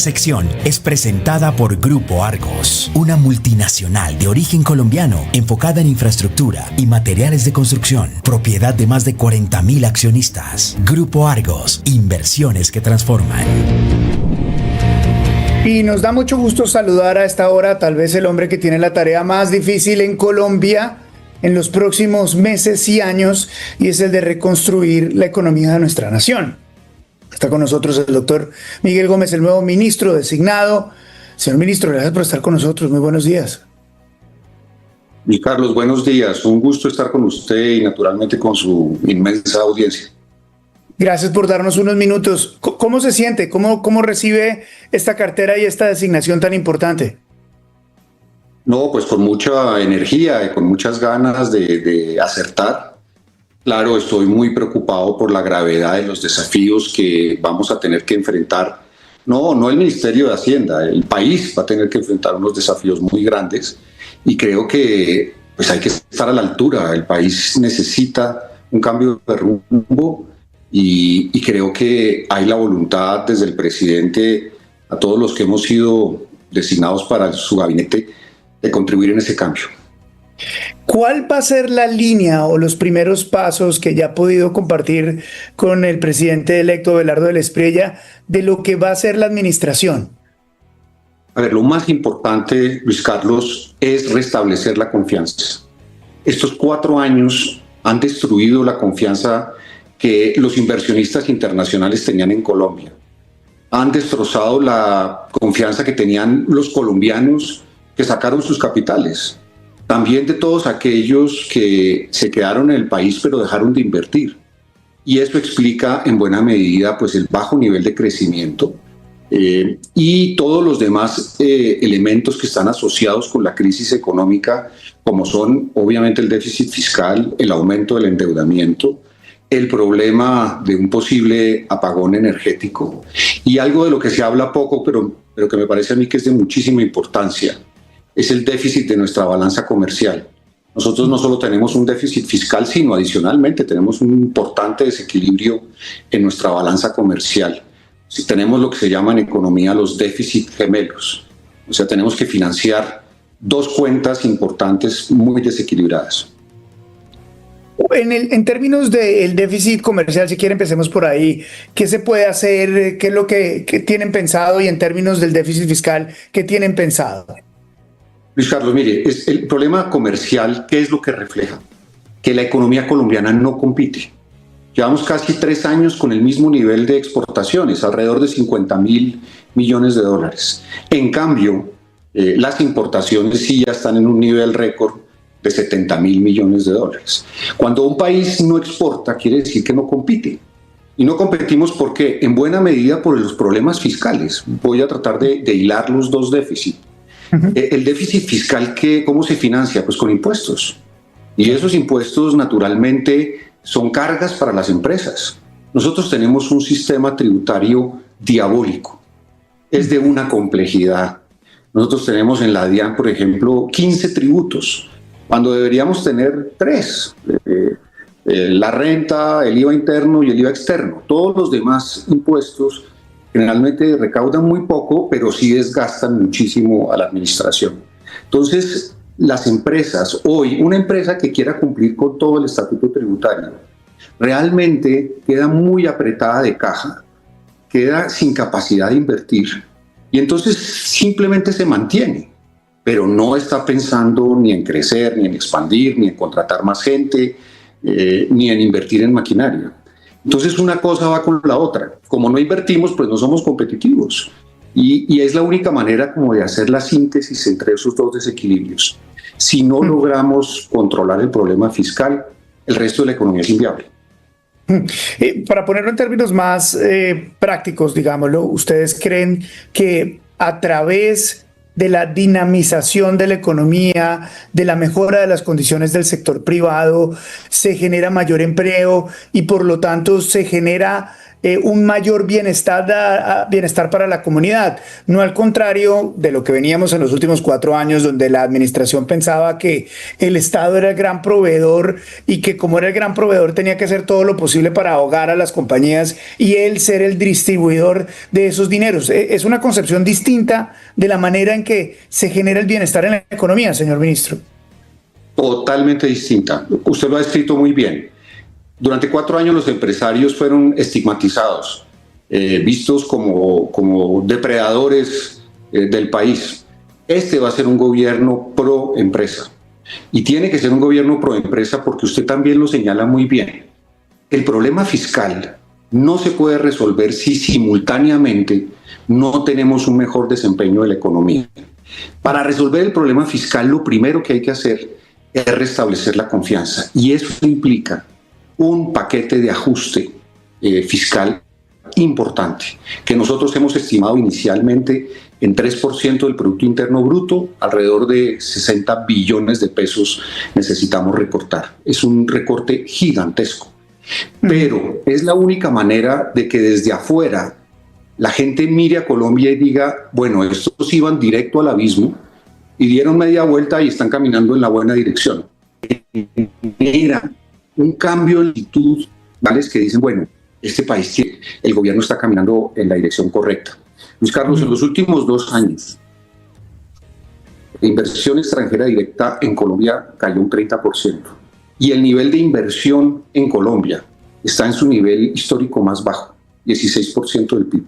Sección es presentada por Grupo Argos, una multinacional de origen colombiano enfocada en infraestructura y materiales de construcción, propiedad de más de 40.000 accionistas. Grupo Argos, inversiones que transforman. Y nos da mucho gusto saludar a esta hora tal vez el hombre que tiene la tarea más difícil en Colombia en los próximos meses y años, y es el de reconstruir la economía de nuestra nación. Está con nosotros el doctor Miguel Gómez, el nuevo ministro designado. Señor ministro, gracias por estar con nosotros. Muy buenos días. Y Carlos, buenos días. Un gusto estar con usted y naturalmente con su inmensa audiencia. Gracias por darnos unos minutos. ¿Cómo se siente? ¿Cómo recibe esta cartera y esta designación tan importante? No, pues con mucha energía y con muchas ganas de acertar. Claro, estoy muy preocupado por la gravedad de los desafíos que vamos a tener que enfrentar. No el Ministerio de Hacienda, el país va a tener que enfrentar unos desafíos muy grandes y creo que pues hay que estar a la altura. El país necesita un cambio de rumbo y creo que hay la voluntad desde el presidente a todos los que hemos sido designados para su gabinete de contribuir en ese cambio. ¿Cuál va a ser la línea o los primeros pasos que ya ha podido compartir con el presidente electo Abelardo del Espriella de lo que va a ser la administración? A ver, lo más importante, Luis Carlos, es restablecer la confianza. Estos 4 años han destruido la confianza que los inversionistas internacionales tenían en Colombia. Han destrozado la confianza que tenían los colombianos que sacaron sus capitales. También de todos aquellos que se quedaron en el país pero dejaron de invertir. Y eso explica en buena medida pues, el bajo nivel de crecimiento y todos los demás elementos que están asociados con la crisis económica, como son obviamente el déficit fiscal, el aumento del endeudamiento, el problema de un posible apagón energético y algo de lo que se habla poco, pero que me parece a mí que es de muchísima importancia, es el déficit de nuestra balanza comercial. Nosotros no solo tenemos un déficit fiscal, sino adicionalmente tenemos un importante desequilibrio en nuestra balanza comercial. Si tenemos lo que se llama en economía los déficits gemelos, o sea, tenemos que financiar 2 cuentas importantes muy desequilibradas. En términos del déficit comercial, si quiere empecemos por ahí. ¿Qué se puede hacer? ¿Qué es lo que tienen pensado? Y en términos del déficit fiscal, ¿qué tienen pensado? Luis Carlos, mire, el problema comercial, ¿qué es lo que refleja? Que la economía colombiana no compite. Llevamos casi 3 años con el mismo nivel de exportaciones, alrededor de 50.000 millones de dólares. En cambio, las importaciones sí ya están en un nivel récord de 70.000 millones de dólares. Cuando un país no exporta, quiere decir que no compite. Y no competimos porque, en buena medida, por los problemas fiscales. Voy a tratar de hilar los dos déficits. El déficit fiscal, ¿cómo se financia? Pues con impuestos. Y esos impuestos, naturalmente, son cargas para las empresas. Nosotros tenemos un sistema tributario diabólico. Es de una complejidad. Nosotros tenemos en la DIAN, por ejemplo, 15 tributos, cuando deberíamos tener 3. La renta, el IVA interno y el IVA externo. Todos los demás impuestos generalmente recaudan muy poco, pero sí desgastan muchísimo a la administración. Entonces, las empresas, hoy, una empresa que quiera cumplir con todo el estatuto tributario, realmente queda muy apretada de caja, queda sin capacidad de invertir, y entonces simplemente se mantiene, pero no está pensando ni en crecer, ni en expandir, ni en contratar más gente, ni en invertir en maquinaria. Entonces una cosa va con la otra. Como no invertimos, pues no somos competitivos. Y es la única manera como de hacer la síntesis entre esos dos desequilibrios. Si no logramos controlar el problema fiscal, el resto de la economía es inviable. Para ponerlo en términos más prácticos, digámoslo, ¿ustedes creen que a través de la dinamización de la economía, de la mejora de las condiciones del sector privado, se genera mayor empleo y por lo tanto se genera un mayor bienestar para la comunidad, no al contrario de lo que veníamos en los últimos 4 años, donde la administración pensaba que el Estado era el gran proveedor y que como era el gran proveedor tenía que hacer todo lo posible para ahogar a las compañías y él ser el distribuidor de esos dineros. Es una concepción distinta de la manera en que se genera el bienestar en la economía, señor ministro. Totalmente distinta. Usted lo ha escrito muy bien. Durante 4 años los empresarios fueron estigmatizados, vistos como depredadores del país. Este va a ser un gobierno pro empresa. Y tiene que ser un gobierno pro empresa porque usted también lo señala muy bien. El problema fiscal no se puede resolver si simultáneamente no tenemos un mejor desempeño de la economía. Para resolver el problema fiscal, lo primero que hay que hacer es restablecer la confianza. Y eso implica un paquete de ajuste fiscal importante, que nosotros hemos estimado inicialmente en 3% del Producto Interno Bruto, alrededor de 60 billones de pesos necesitamos recortar. Es un recorte gigantesco, pero es la única manera de que desde afuera la gente mire a Colombia y diga, bueno, estos iban directo al abismo y dieron media vuelta y están caminando en la buena dirección. Era un cambio de actitud, ¿vale? Que dicen, bueno, este país, el gobierno está caminando en la dirección correcta. Luis Carlos, en los últimos 2 años, la inversión extranjera directa en Colombia cayó un 30%. Y el nivel de inversión en Colombia está en su nivel histórico más bajo, 16% del PIB.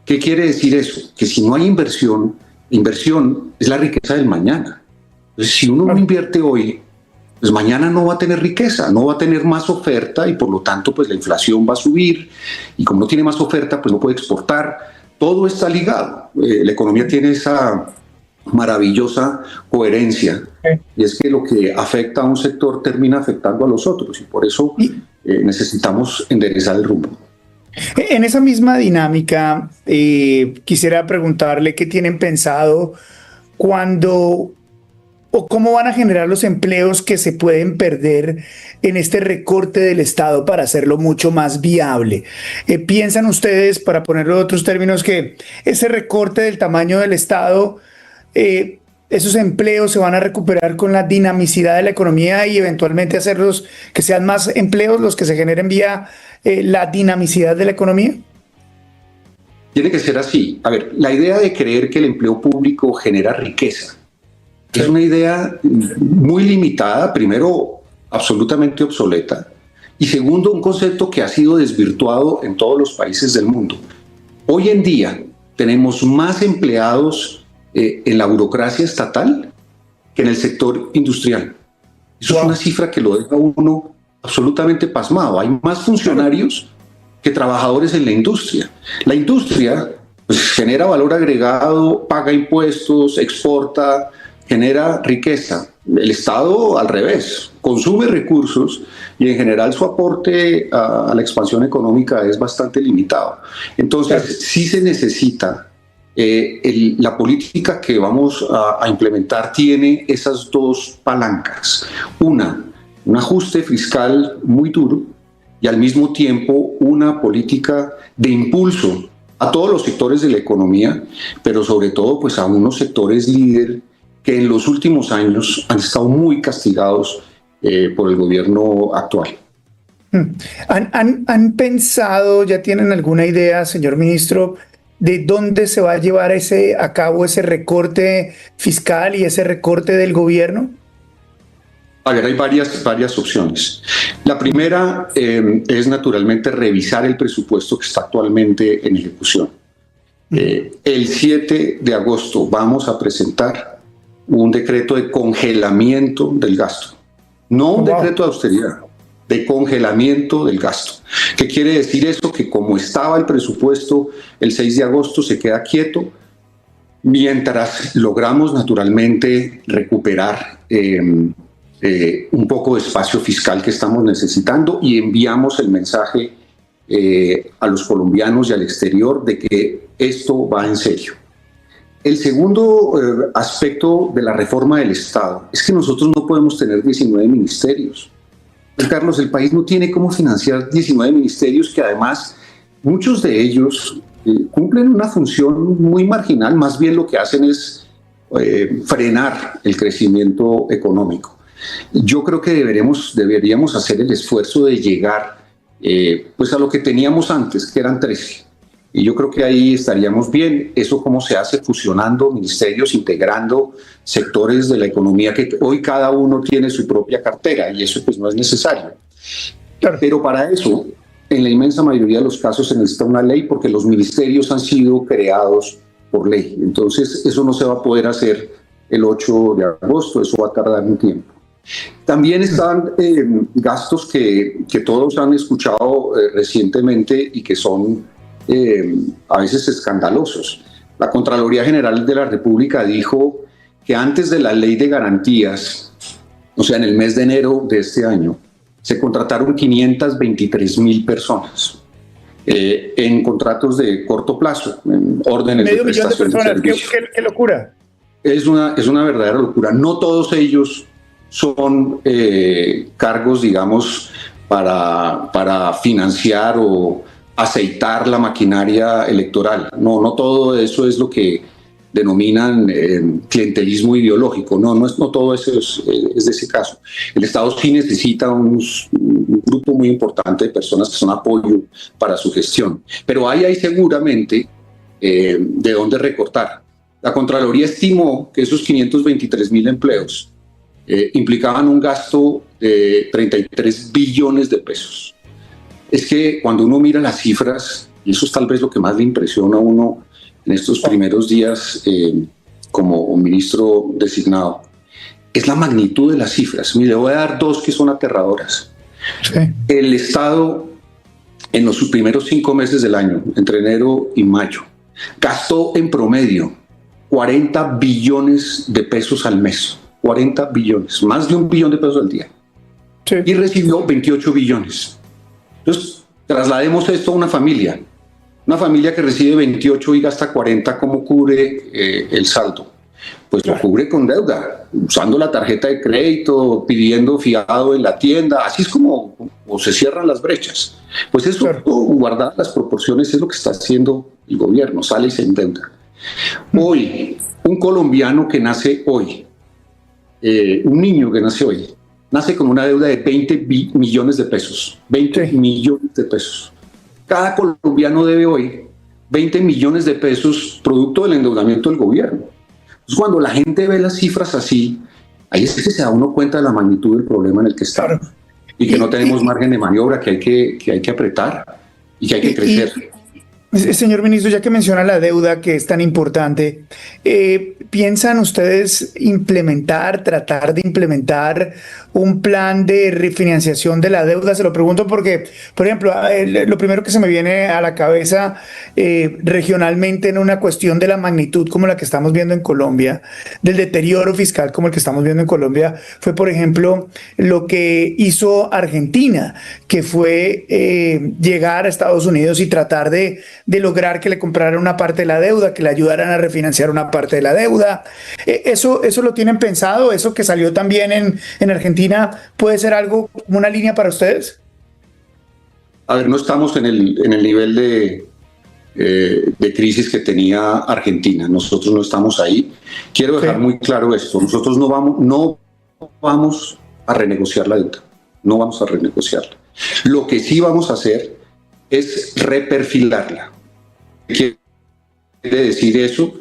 ¿Qué quiere decir eso? Que si no hay inversión es la riqueza del mañana. Entonces, si uno no invierte hoy, pues mañana no va a tener riqueza, no va a tener más oferta y por lo tanto pues la inflación va a subir y como no tiene más oferta pues no puede exportar. Todo está ligado. La economía tiene esa maravillosa coherencia y es que lo que afecta a un sector termina afectando a los otros y por eso necesitamos enderezar el rumbo. En esa misma dinámica, quisiera preguntarle qué tienen pensado cuando o cómo van a generar los empleos que se pueden perder en este recorte del Estado para hacerlo mucho más viable. ¿Piensan ustedes, para ponerlo en otros términos, que ese recorte del tamaño del Estado, esos empleos se van a recuperar con la dinamicidad de la economía y eventualmente hacerlos que sean más empleos los que se generen vía la dinamicidad de la economía? Tiene que ser así. A ver, la idea de creer que el empleo público genera riqueza es una idea muy limitada, primero, absolutamente obsoleta, y segundo, un concepto que ha sido desvirtuado en todos los países del mundo. Hoy en día tenemos más empleados en la burocracia estatal que en el sector industrial. Eso es una cifra que lo deja uno absolutamente pasmado. Hay más funcionarios que trabajadores en la industria. La industria pues, genera valor agregado, paga impuestos, exporta, genera riqueza. El Estado, al revés, consume recursos y en general su aporte a la expansión económica es bastante limitado. Entonces, sí se necesita, la política que vamos a implementar tiene esas dos palancas. Un ajuste fiscal muy duro y al mismo tiempo una política de impulso a todos los sectores de la economía, pero sobre todo pues, a unos sectores líder que en los últimos años han estado muy castigados por el gobierno actual. ¿Han pensado, ya tienen alguna idea, señor ministro, de dónde se va a llevar a cabo ese recorte fiscal y ese recorte del gobierno? A ver, hay varias opciones. La primera es naturalmente revisar el presupuesto que está actualmente en ejecución. El 7 de agosto vamos a presentar un decreto de congelamiento del gasto, no un decreto de austeridad, de congelamiento del gasto. ¿Qué quiere decir eso? Que como estaba el presupuesto el 6 de agosto se queda quieto mientras logramos naturalmente recuperar un poco de espacio fiscal que estamos necesitando y enviamos el mensaje a los colombianos y al exterior de que esto va en serio. El segundo aspecto de la reforma del Estado es que nosotros no podemos tener 19 ministerios. Carlos, el país no tiene cómo financiar 19 ministerios que además muchos de ellos cumplen una función muy marginal, más bien lo que hacen es frenar el crecimiento económico. Yo creo que deberíamos hacer el esfuerzo de llegar pues a lo que teníamos antes, que eran 13. Y yo creo que ahí estaríamos bien. ¿Eso cómo se hace? Fusionando ministerios, integrando sectores de la economía que hoy cada uno tiene su propia cartera, y eso pues no es necesario. Claro. Pero para eso, en la inmensa mayoría de los casos se necesita una ley, porque los ministerios han sido creados por ley. Entonces eso no se va a poder hacer el 8 de agosto, eso va a tardar un tiempo. También están gastos que todos han escuchado recientemente y que son a veces escandalosos. La Contraloría General de la República dijo que antes de la ley de garantías, o sea, en el mes de enero de este año, se contrataron 523,000 personas en contratos de corto plazo, en órdenes de prestación de servicios. ¿Qué locura? Es una verdadera locura. No todos ellos son cargos, digamos, para financiar o aceitar la maquinaria electoral. No todo eso es lo que denominan clientelismo ideológico. No todo eso es de ese caso. El Estado sí necesita un grupo muy importante de personas que son apoyo para su gestión. Pero ahí hay seguramente de dónde recortar. La Contraloría estimó que esos 523,000 empleos implicaban un gasto de 33 billones de pesos. Es que cuando uno mira las cifras, y eso es tal vez lo que más le impresiona a uno en estos primeros días como ministro designado, es la magnitud de las cifras. Mire, le voy a dar dos que son aterradoras. Sí. El Estado, en los primeros 5 meses del año, entre enero y mayo, gastó en promedio 40 billones de pesos al mes. 40 billones, más de 1 billón de pesos al día. Sí. Y recibió 28 billones. Entonces, traslademos esto a una familia que recibe 28 y gasta 40, ¿cómo cubre el saldo? Pues claro, lo cubre con deuda, usando la tarjeta de crédito, pidiendo fiado en la tienda, así es como se cierran las brechas. Pues eso, claro, guardar las proporciones, es lo que está haciendo el gobierno, sale y se endeuda. Hoy, un colombiano que nace hoy, un niño que nace hoy, nace con una deuda de 20 millones de pesos. 20 sí. millones de pesos. Cada colombiano debe hoy 20 millones de pesos producto del endeudamiento del gobierno. Entonces, cuando la gente ve las cifras así, ahí es que se da uno cuenta de la magnitud del problema en el que estamos. Claro. Y que no tenemos margen de maniobra, que hay que apretar y que hay que crecer. Señor ministro, ya que menciona la deuda, que es tan importante, ¿piensan ustedes tratar de implementar un plan de refinanciación de la deuda? Se lo pregunto porque, por ejemplo, lo primero que se me viene a la cabeza regionalmente en una cuestión de la magnitud como la que estamos viendo en Colombia, del deterioro fiscal como el que estamos viendo en Colombia, fue, por ejemplo, lo que hizo Argentina, que fue llegar a Estados Unidos y tratar de lograr que le compraran una parte de la deuda, que le ayudaran a refinanciar una parte de la deuda. ¿Eso lo tienen pensado? ¿Eso que salió también en Argentina puede ser algo como una línea para ustedes? A ver, no estamos en el nivel de crisis que tenía Argentina. Nosotros no estamos ahí. Quiero dejar muy claro esto. Nosotros no vamos a renegociar la deuda. No vamos a renegociarla. Lo que sí vamos a hacer es reperfilarla. ¿Qué quiere decir eso?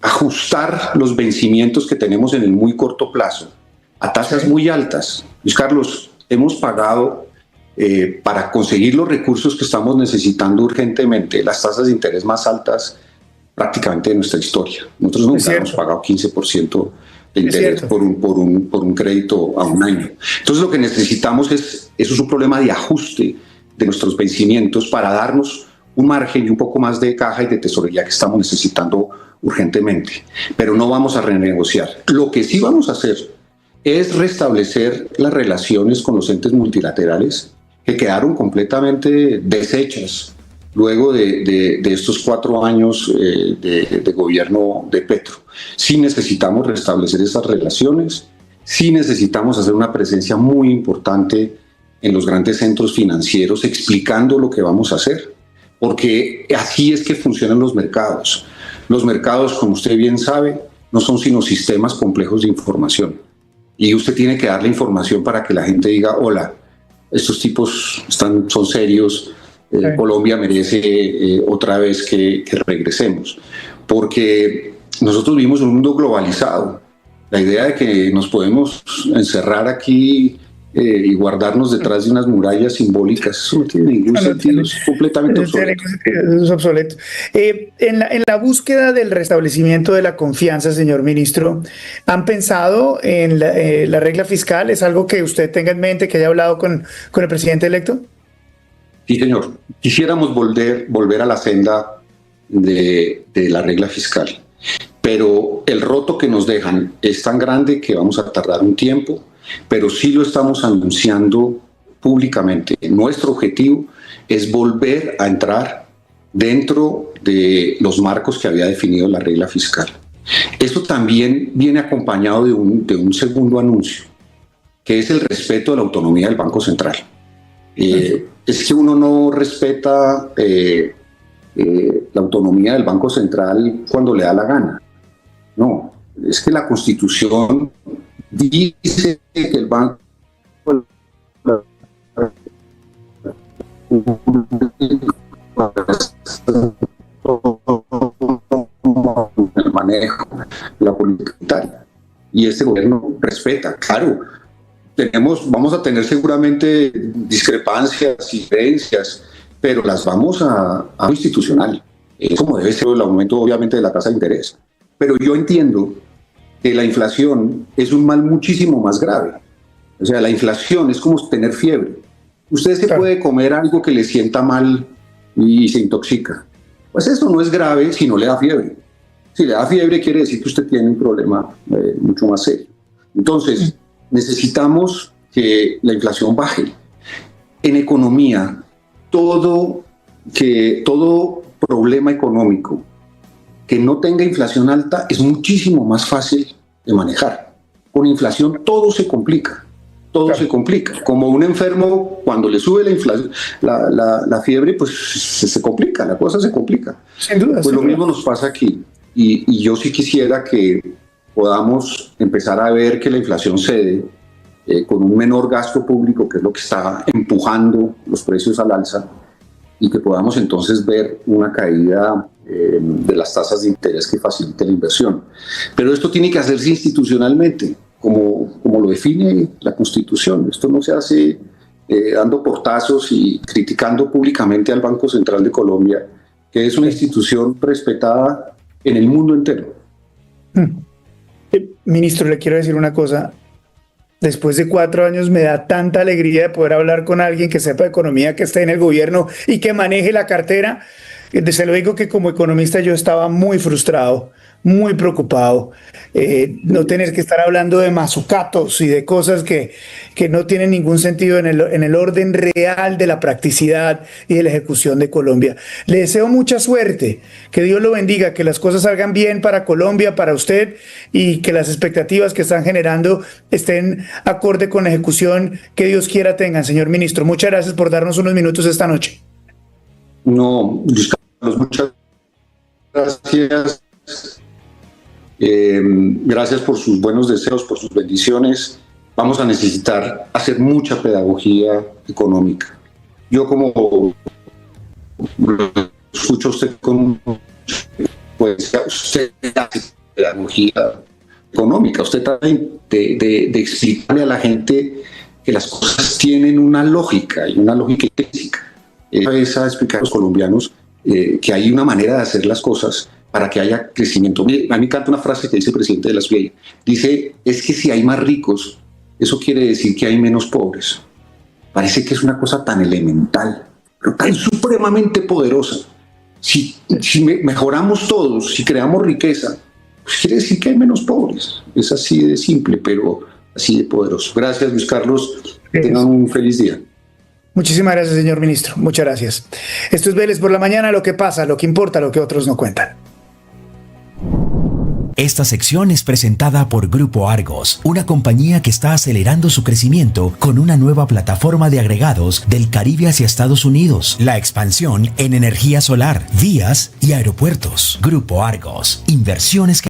Ajustar los vencimientos que tenemos en el muy corto plazo a tasas muy altas. Luis Carlos, hemos pagado para conseguir los recursos que estamos necesitando urgentemente las tasas de interés más altas prácticamente de nuestra historia. Nosotros nunca hemos pagado 15% de interés por un crédito a un año. Entonces lo que necesitamos eso es un problema de ajuste de nuestros vencimientos para darnos un margen y un poco más de caja y de tesorería que estamos necesitando urgentemente, pero no vamos a renegociar. Lo que sí vamos a hacer es restablecer las relaciones con los entes multilaterales que quedaron completamente deshechas luego de estos 4 años de gobierno de Petro. Sí necesitamos restablecer esas relaciones, sí necesitamos hacer una presencia muy importante en los grandes centros financieros explicando lo que vamos a hacer, porque así es que funcionan los mercados. Los mercados, como usted bien sabe, no son sino sistemas complejos de información. Y usted tiene que darle información para que la gente diga, hola, estos tipos son serios, Colombia merece otra vez que regresemos. Porque nosotros vivimos en un mundo globalizado. La idea de que nos podemos encerrar aquí y guardarnos detrás de unas murallas simbólicas, eso no tiene ningún sentido, es completamente obsoleto. Es obsoleto. En la búsqueda del restablecimiento de la confianza, señor ministro, ¿han pensado en la regla fiscal? ¿Es algo que usted tenga en mente, que haya hablado con el presidente electo? Sí, señor. Quisiéramos volver a la senda de la regla fiscal, pero el roto que nos dejan es tan grande que vamos a tardar un tiempo, pero sí lo estamos anunciando públicamente. Nuestro objetivo es volver a entrar dentro de los marcos que había definido la regla fiscal. Esto también viene acompañado de un segundo anuncio, que es el respeto a la autonomía del Banco Central. Es que uno no respeta la autonomía del Banco Central cuando le da la gana. No, es que la Constitución dice que el banco el manejo de la política monetaria, y este gobierno respeta. Claro, vamos a tener seguramente discrepancias y diferencias, pero las vamos a institucional. Es como debe ser el aumento, obviamente, de la tasa de interés. Pero yo entiendo que la inflación es un mal muchísimo más grave. O sea, la inflación es como tener fiebre. Usted se puede comer algo que le sienta mal y se intoxica. Pues eso no es grave si no le da fiebre. Si le da fiebre quiere decir que usted tiene un problema mucho más serio. Entonces, necesitamos que la inflación baje. En economía, todo problema económico que no tenga inflación alta es muchísimo más fácil de manejar. Con inflación todo se complica, se complica. Como un enfermo, cuando le sube la fiebre, pues se complica, la cosa se complica. Sin duda. Pues lo mismo nos pasa aquí. Y yo sí quisiera que podamos empezar a ver que la inflación cede con un menor gasto público, que es lo que está empujando los precios al alza, y que podamos entonces ver una caída de las tasas de interés que facilite la inversión. Pero esto tiene que hacerse institucionalmente, como lo define la Constitución. Esto no se hace dando portazos y criticando públicamente al Banco Central de Colombia, que es una institución respetada en el mundo entero. Ministro, le quiero decir una cosa. Después de 4 años me da tanta alegría de poder hablar con alguien que sepa de economía, que esté en el gobierno y que maneje la cartera. Se lo digo que como economista yo estaba muy frustrado, muy preocupado. No tener que estar hablando de mazucatos y de cosas que no tienen ningún sentido en el orden real de la practicidad y de la ejecución de Colombia. Le deseo mucha suerte, que Dios lo bendiga, que las cosas salgan bien para Colombia, para usted, y que las expectativas que están generando estén acorde con la ejecución que Dios quiera tengan, señor ministro. Muchas gracias por darnos unos minutos esta noche. No, Luis Carlos, muchas gracias. Gracias por sus buenos deseos, por sus bendiciones. Vamos a necesitar hacer mucha pedagogía económica. Yo, como lo escucho a usted pues usted hace pedagogía económica, usted trata de explicarle a la gente que las cosas tienen una lógica y una lógica intrínseca. Es a explicar a los colombianos que hay una manera de hacer las cosas para que haya crecimiento. A mí me encanta una frase que dice el presidente de la SBI. Dice, es que si hay más ricos, eso quiere decir que hay menos pobres. Parece que es una cosa tan elemental, pero tan supremamente poderosa. Si mejoramos todos, si creamos riqueza, pues quiere decir que hay menos pobres. Es así de simple, pero así de poderoso. Gracias, Luis Carlos. Tengan un feliz día. Muchísimas gracias, señor ministro. Muchas gracias. Esto es Vélez por la Mañana, lo que pasa, lo que importa, lo que otros no cuentan. Esta sección es presentada por Grupo Argos, una compañía que está acelerando su crecimiento con una nueva plataforma de agregados del Caribe hacia Estados Unidos, la expansión en energía solar, vías y aeropuertos. Grupo Argos, inversiones que